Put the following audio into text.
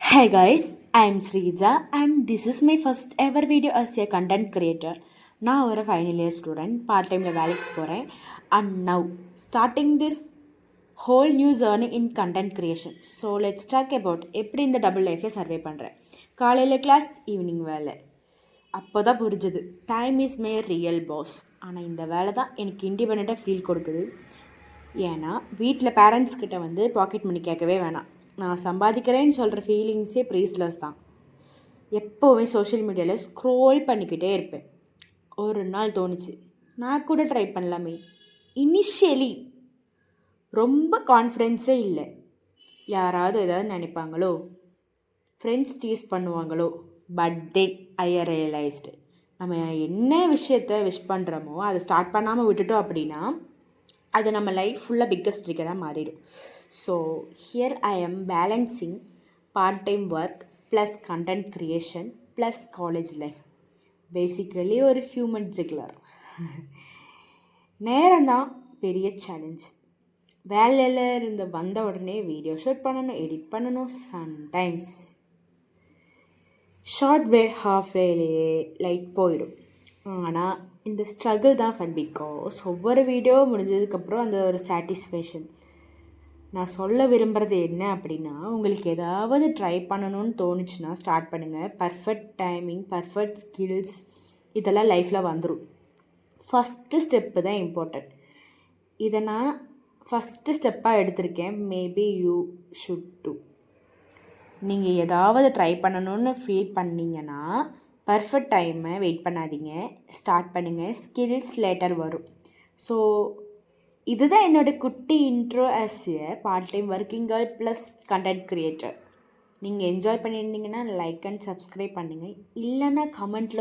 Hey guys, I'm Srija and this is my first ever video as a content creator. நான் ஒரு final year student part டைமில் வேலைக்கு போகிறேன் and now starting this whole new journey in content creation. So let's talk about எப்படி இந்த double லைஃப்பில் survey பண்ணுறேன். காலையில் கிளாஸ், ஈவினிங் வேலை. அப்போ தான் புரிஞ்சுது time is my real boss. ஆனால் இந்த வேலை தான் எனக்கு இண்டிபெண்ட்டாக ஃபீல் கொடுக்குது. ஏன்னா வீட்டில் பேரண்ட்ஸ்கிட்ட வந்து பாக்கெட் மணி கேட்கவே வேணாம். நான் சம்பாதிக்கிறேன்னு சொல்கிற ஃபீலிங்ஸே ப்ரீஸ்லெஸ் தான். எப்போவுமே சோஷியல் மீடியாவில் ஸ்க்ரோல் பண்ணிக்கிட்டே இருப்பேன். ஒரு நாள் தோணுச்சு, நான் கூட ட்ரை பண்ணலாமே. இனிஷியலி ரொம்ப கான்ஃபிடென்ஸே இல்லை. யாராவது ஏதாவது நினைப்பாங்களோ, ஃப்ரெண்ட்ஸ் டீஸ் பண்ணுவாங்களோ. பட் தென் ஐ ரியலைஸ்டு, நம்ம என்ன விஷயத்த விஷ் பண்ணுறோமோ அதை ஸ்டார்ட் பண்ணாமல் விட்டுட்டோம் அப்படின்னா அது நம்ம லைஃப் ஃபுல்லாக பிக்கஸ்ட் ட்ரிகராக மாறிடும். So here I am balancing part time work plus content creation plus college life. Basically ஒரு ஹியூமன் ஜிக்லர். நேரம்தான் பெரிய சேலஞ்ச். வேலையில் இருந்து வந்த உடனே வீடியோ ஷூட் பண்ணணும், எடிட் பண்ணணும். சம்டைம்ஸ் ஷார்ட் வே ஹாஃப் வேலையே லைட் போயிடும். ஆனால் இந்த ஸ்ட்ரகிள் தான் ஃபன். பிகாஸ் ஒவ்வொரு வீடியோ முடிஞ்சதுக்கப்புறம் அந்த ஒரு சாட்டிஸ்ஃபேக்ஷன். நான் சொல்ல விரும்புகிறது என்ன அப்படின்னா, உங்களுக்கு ஏதாவது ட்ரை பண்ணணும்னு தோணுச்சுன்னா ஸ்டார்ட் பண்ணுங்கள். பர்ஃபெக்ட் டைமிங், பர்ஃபெக்ட் ஸ்கில்ஸ் இதெல்லாம் லைஃப்பில் வந்துடும். ஃபஸ்ட்டு ஸ்டெப்பு தான் இம்பார்ட்டண்ட். இதை நான் ஃபஸ்ட்டு ஸ்டெப்பாக எடுத்திருக்கேன். Maybe you should do. நீங்கள் ஏதாவது ட்ரை பண்ணணும்னு ஃபீல் பண்ணிங்கன்னா பர்ஃபெக்ட் டைமை வெயிட் பண்ணாதீங்க, ஸ்டார்ட் பண்ணுங்கள். ஸ்கில்ஸ் லேட்டர் வரும். ஸோ இதுதான் என்னோடய குட்டி intro as a part time working girl plus content creator. நீங்கள் என்ஜாய் பண்ணியிருந்தீங்கன்னா லைக் அண்ட் சப்ஸ்கிரைப் பண்ணுங்கள். இல்லைன்னா கமெண்ட்டில்